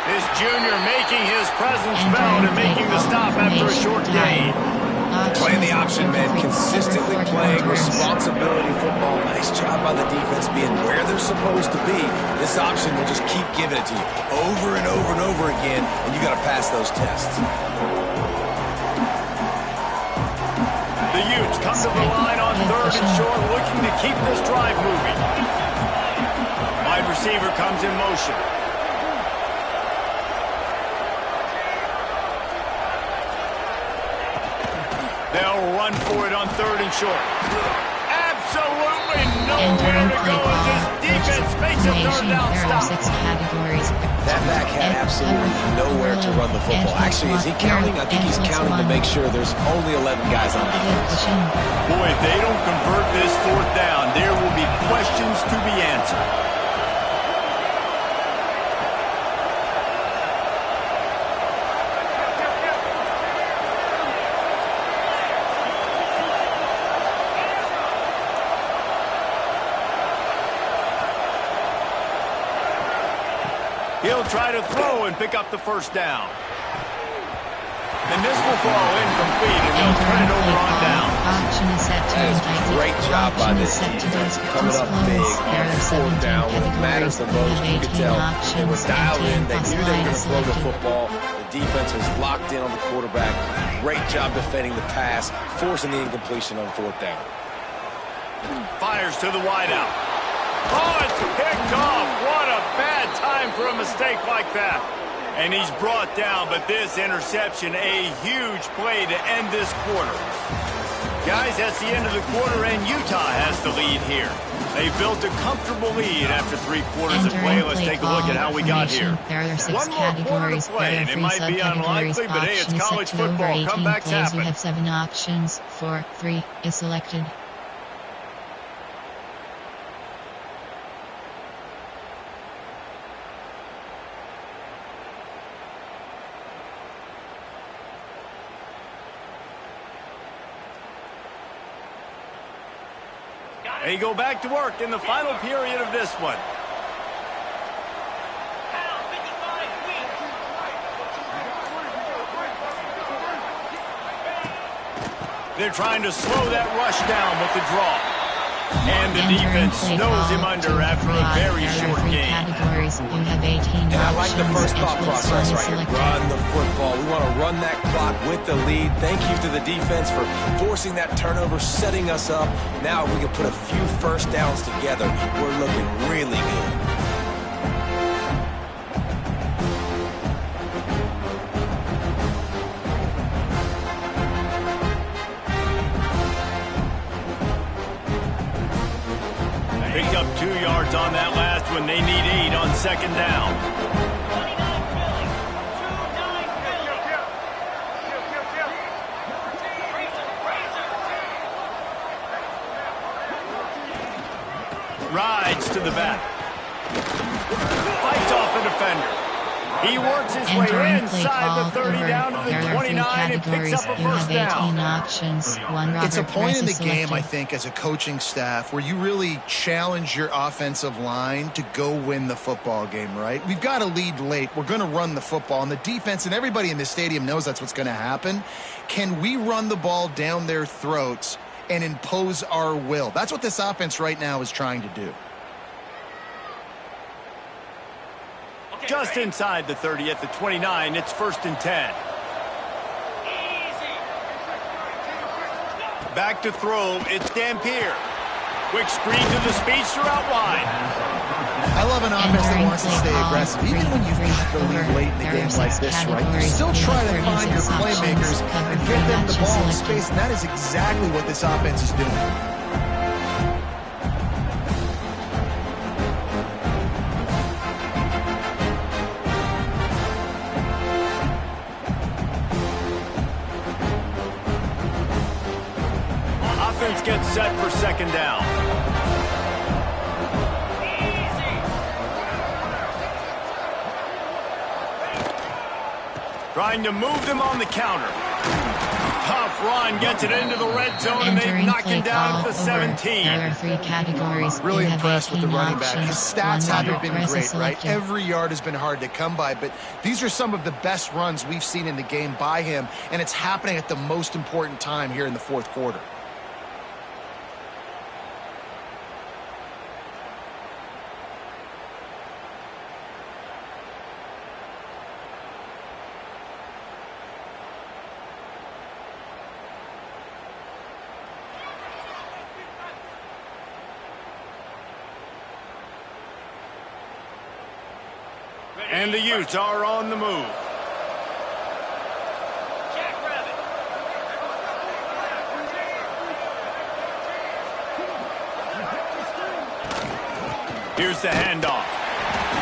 This junior making his presence felt and making the stop after a short gain. Playing the option, man. Consistently playing responsibility football. Nice job by the defense being where they're supposed to be. This option will just keep giving it to you over and over and over again, and you got to pass those tests. The Utes come to the line on 3rd and short, looking to keep this drive moving. Wide receiver comes in motion. They'll run for it on 3rd and short. Absolutely nowhere to go as this defense makes a 3rd down stop. That back had absolutely nowhere to run the football. Actually, is he counting? I think he's counting to make sure there's only 11 guys on defense. Boy, if they don't convert this 4th down, there will be questions to be answered. He'll try to throw and pick up the 1st down. And this will fall incomplete, and they'll turn it over on down. That is a great job by this defense. Coming up big on 4th down. What matters the most, you can tell, they were dialed in. They knew they were going to throw the football. The defense was locked in on the quarterback. Great job defending the pass, forcing the incompletion on 4th down. Fires to the wideout. Oh, it's picked off. What a bad time for a mistake like that. And he's brought down, but this interception, a huge play to end this quarter. Guys, that's the end of the quarter, and Utah has the lead here. They built a comfortable lead after 3 quarters of play. Let's take a look at how we got here. There are 6 One more quarter to play, and it might be unlikely, but hey, it's college football. Comebacks happen. You have 7 options. 4, 3 is selected. They go back to work in the final period of this one. They're trying to slow that rush down with the draw. And the defense snows him under after a very short game. And I like the first thought process right here. Run the football. We want to run that clock with the lead. Thank you to the defense for forcing that turnover, setting us up. Now we can put a few 1st downs together. We're looking really good. Picked up 2 yards on that last one. They need 8 on 2nd down. Rides to the back. Fights off a defender. He works his way inside the 30 down to the 29 and picks up a 1st down. Options. It's a point in the game, I think, as a coaching staff where you really challenge your offensive line to go win the football game, right? We've got a lead late. We're going to run the football. And the defense and everybody in the stadium knows that's what's going to happen. Can we run the ball down their throats and impose our will? That's what this offense right now is trying to do. Just inside the 30 at the 29, it's 1st and 10. Back to throw, it's Dampier. Quick screen to the speedster out wide. I love an offense that wants to stay aggressive. Even when you've got the lead late in the game like this, right? You still try to find your playmakers and get them the ball in space, and that is exactly what this offense is doing. get set for second down. Trying to move them on the counter. Tough run, gets it into the red zone, and they knock him down at the 17. There are 3 categories. Really impressed with the running back. His stats haven't been great, selected. right? Every yard has been hard to come by, but these are some of the best runs we've seen in the game by him, and it's happening at the most important time here in the fourth quarter. And the Utes are on the move. Here's the handoff.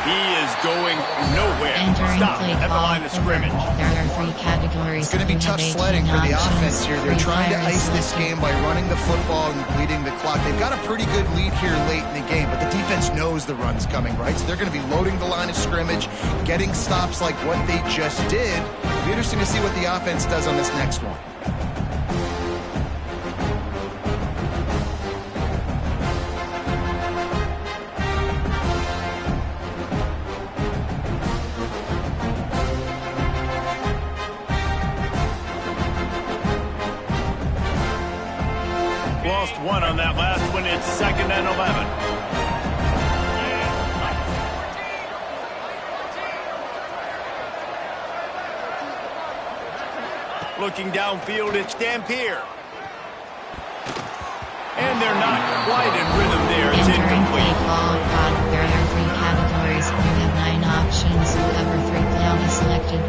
He is going nowhere. Stop at the line of scrimmage. There are 3 categories. It's going to be tough sledding for the offense here. They're trying to ice this game by running the football and bleeding the clock. They've got a pretty good lead here late in the game, but the defense knows the run's coming, right? So they're going to be loading the line of scrimmage, getting stops like what they just did. It'll be interesting to see what the offense does on this next one. Lost one on that last one. It's 2nd and 11. Looking downfield, it's Dampier. And they're not quite in rhythm there. It's incomplete. There are 3 categories. You have 9 options. Cover 3 cloud is selected.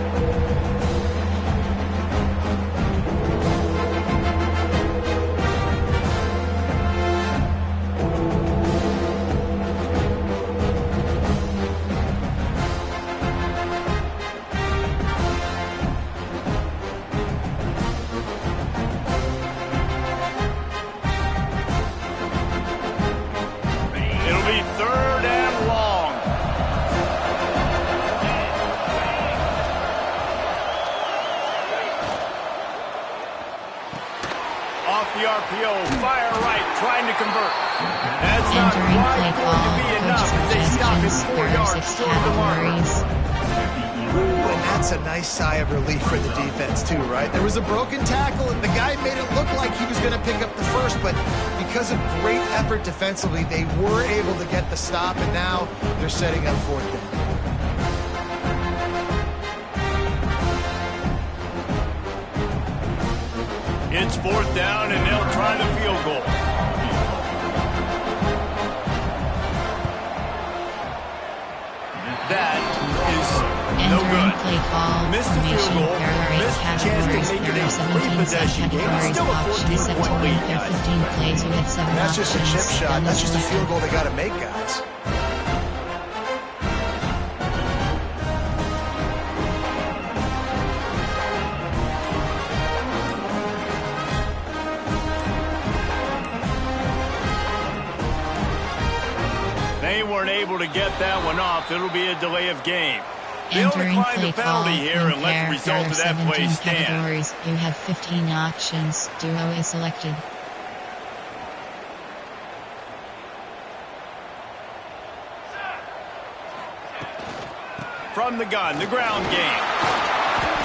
Off the RPO, fire right, trying to convert. That's not quite going to be enough as they stop it 4 yards short of the mark. Ooh, and that's a nice sigh of relief for the defense too, right? There was a broken tackle, and the guy made it look like he was going to pick up the first, but because of great effort defensively, they were able to get the stop, and now they're setting up 4th down. It's 4th down, and they'll try the field goal. That is no good. Missed the field goal, missed the chance to make it a 3-possession game. It's still a 14-point lead, guys. That's just a chip shot. That's just a field goal they got to make, guys. They weren't able to get that one off. It'll be a delay of game. They'll decline the penalty here and let the result of that play stand. Categories. You have 15 options. Duo is selected. From the gun, the ground game.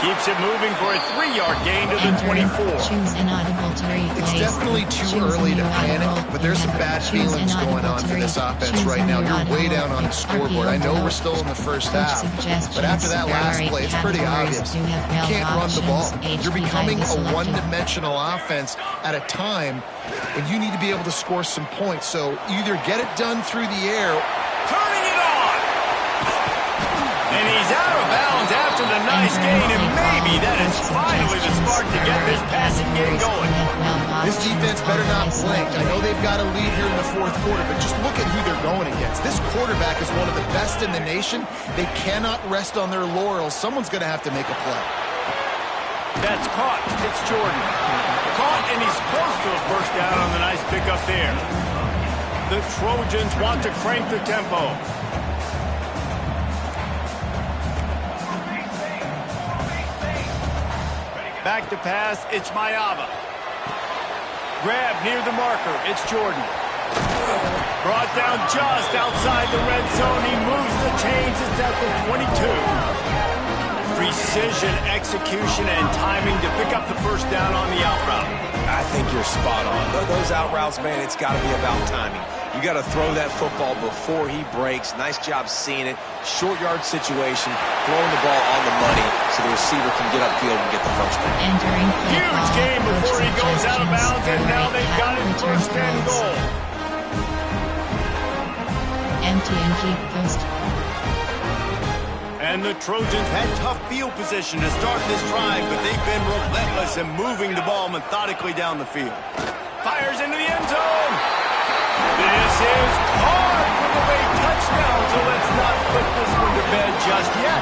Keeps it moving for a 3-yard gain to the 24. Choose an audible to replace. It's definitely too early to panic, but there's some bad feelings going on for this offense right now. You're way down on the scoreboard. I know we're still in the first half, but after that last play, it's pretty obvious. You can't run the ball. You're becoming a one-dimensional offense at a time when you need to be able to score some points. So either get it done through the air. Turning it on! And he's out of bounds after the nice gain, and maybe that is finally the spark to get this passing game going. This defense better not blink. I know they've got a lead here in the fourth quarter, but just look at who they're going against. This quarterback is one of the best in the nation. They cannot rest on their laurels. Someone's going to have to make a play. That's caught. It's Jordan. Caught, and he's close to a first down on the nice pickup there. The Trojans want to crank the tempo. Back to pass, it's Mayava. Grab near the marker, it's Jordan. Brought down just outside the red zone. He moves the chains. It's at the 22. Precision, execution, and timing to pick up the first down on the out route. I think you're spot on. Those out routes, man, it's got to be about timing. You got to throw that football before he breaks. Nice job seeing it. Short yard situation, throwing the ball on the money so the receiver can get upfield and get the first down. Huge game before he goes out of bounds, and now they've got it first and goal. Empty and keep post. And the Trojans had tough field position to start this drive, but they've been relentless in moving the ball methodically down the field. Fires into the end zone. This is caught for the late touchdown, so let's not put this one to bed just yet.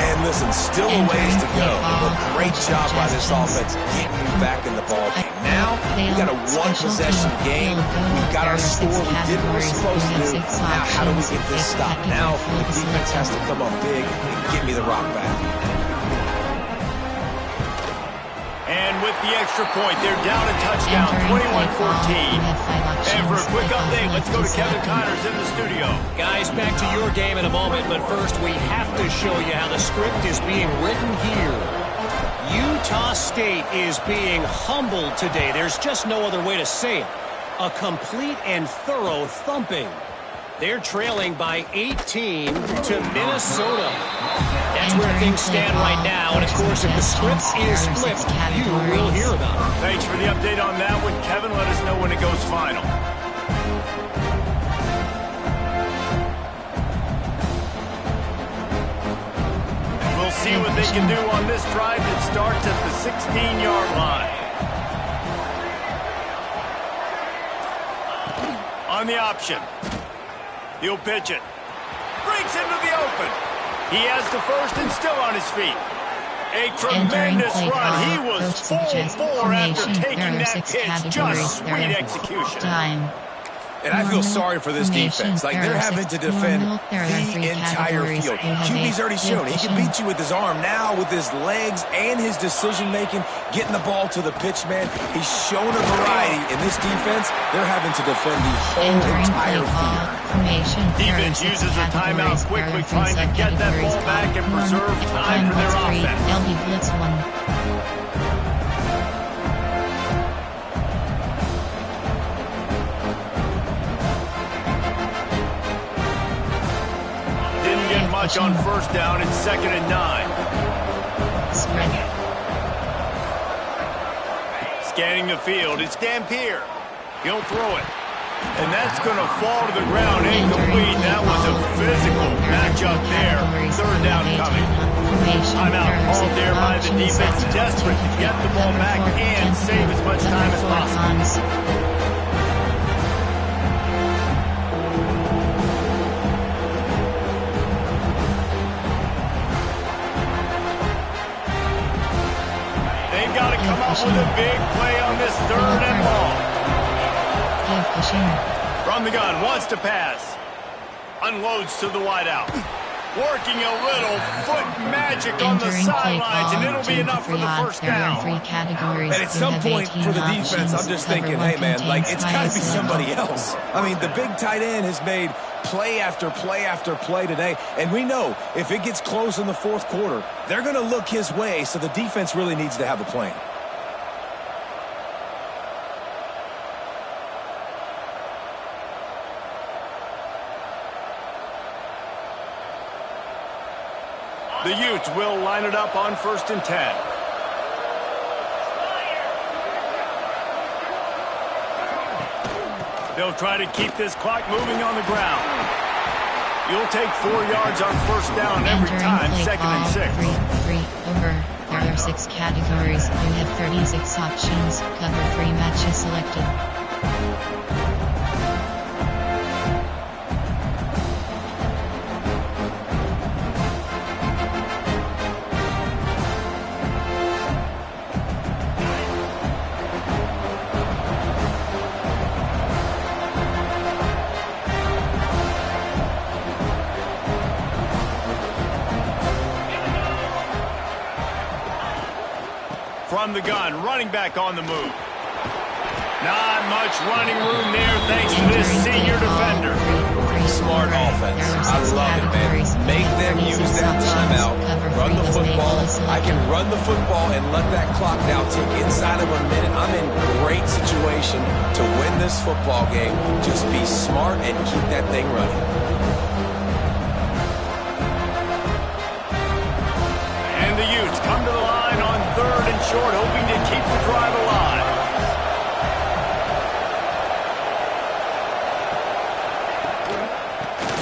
And listen, still a ways to go, but great job by this offense getting back in the ball game. Now, we got a one-possession game. We got our score. We did what we're supposed to do. Now, how do we get this stopped? Now, the defense has to come up big and get me the rock back. And with the extra point, they're down a touchdown, 21-14. And for a quick update, let's go to Kevin Connors in the studio. Guys, back to your game in a moment, but first we have to show you how the script is being written here. Utah State is being humbled today. There's just no other way to say it. A complete and thorough thumping. They're trailing by 18 to Minnesota. That's where things stand right now. And, of course, if the script is flipped, you will hear about it. Thanks for the update on that one, Kevin. Let us know when it goes final. And we'll see what they can do on this drive that starts at the 16-yard line. On the option. He'll pitch it. Breaks into the open. He has the first and still on his feet. A tremendous run. He was full 4 after taking that pitch. Just sweet execution. And I feel sorry for this defense. Like, they're having to defend the entire field. QB's already shown he can beat you with his arm. Now, with his legs and his decision-making, getting the ball to the pitch, man, he's shown a variety. In this defense, they're having to defend the whole entire field. Defense uses a timeout quickly, trying to get that ball back and preserve time for their offense. LB Blitz 1. Much on first down. It's 2nd and 9. Scanning the field. It's Dampier. He'll throw it. And that's going to fall to the ground. Incomplete. That was a physical matchup there. 3rd down coming. Timeout called there by the defense. Desperate to get the ball back and save as much time as possible. Come up with a big play on this 3rd and long. From the gun, wants to pass. Unloads to the wideout. Working a little foot magic on the sidelines, and it'll be enough for the first down. And at some point for the defense, I'm just thinking, hey, man, like, it's got to be somebody else. I mean, the big tight end has made play after play after play today, and we know if it gets close in the 4th quarter, they're going to look his way, so the defense really needs to have a plan. The Utes will line it up on 1st and 10. They'll try to keep this clock moving on the ground. You'll take 4 yards on first down every time, 2nd and 6. 3 over. There are 6 categories. You have 36 options. Cover 3 matches selected. from the gun, running back on the move. Not much running room there thanks to this senior defender. Smart offense. I love it, man. Make them use that timeout. Run the football. I can run the football and let that clock now tick inside of a minute. I'm in great situation to win this football game. Just be smart and keep that thing running. And the Utes come to the line on 3rd and short, hoping to keep the drive alive.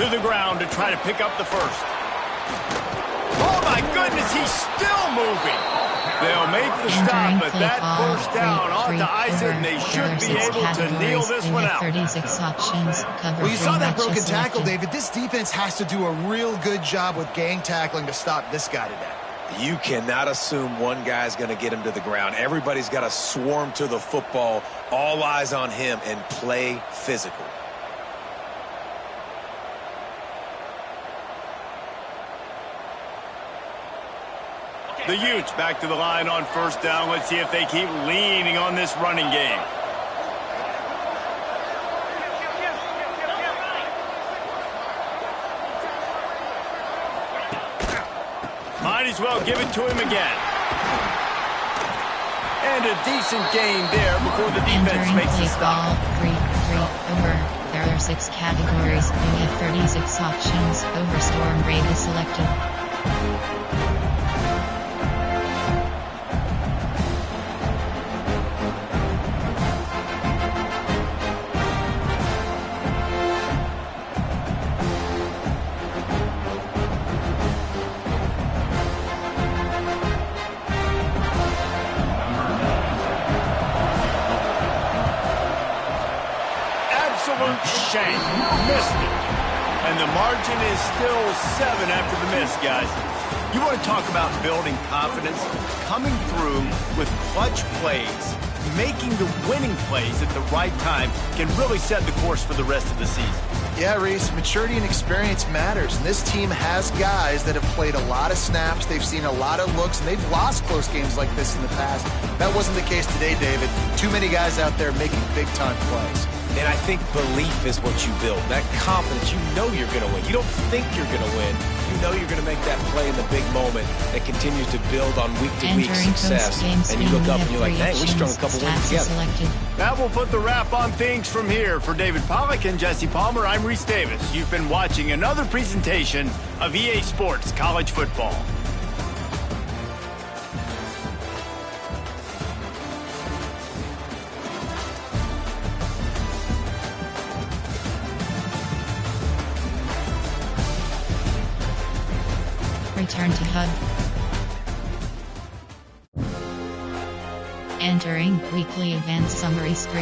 To the ground to try to pick up the first. Oh my goodness, he's still moving. They'll make the stop, but that first down ought to ice it, and they should be able to kneel this one out. 36 options. Well, you saw that broken tackle, David. This defense has to do a real good job with gang tackling to stop this guy today. You cannot assume one guy's going to get him to the ground. Everybody's got to swarm to the football, all eyes on him, and play physical. The Utes back to the line on 1st down. Let's see if they keep leaning on this running game. Might as well give it to him again. And a decent gain there before the defense makes the stop. 3 over. There are 6 categories. You have 36 options. Over storm rate is selected. Absolute shame. Missed it. And the margin is still 7 after the miss, guys. You want to talk about building confidence? Coming through with clutch plays, making the winning plays at the right time can really set the course for the rest of the season. Yeah, Reese, maturity and experience matters, and this team has guys that have played a lot of snaps, they've seen a lot of looks, and they've lost close games like this in the past. That wasn't the case today, David. Too many guys out there making big-time plays. And I think belief is what you build. That confidence, you know you're going to win. You don't think you're going to win. You know you're going to make that play in the big moment that continues to build on week-to-week success. And you look up and you're like, dang, we strung a couple wins together. That will put the wrap on things from here. For David Pollack and Jesse Palmer, I'm Reese Davis. You've been watching another presentation of EA Sports College Football. Return to HUD. Entering weekly advanced summary screen.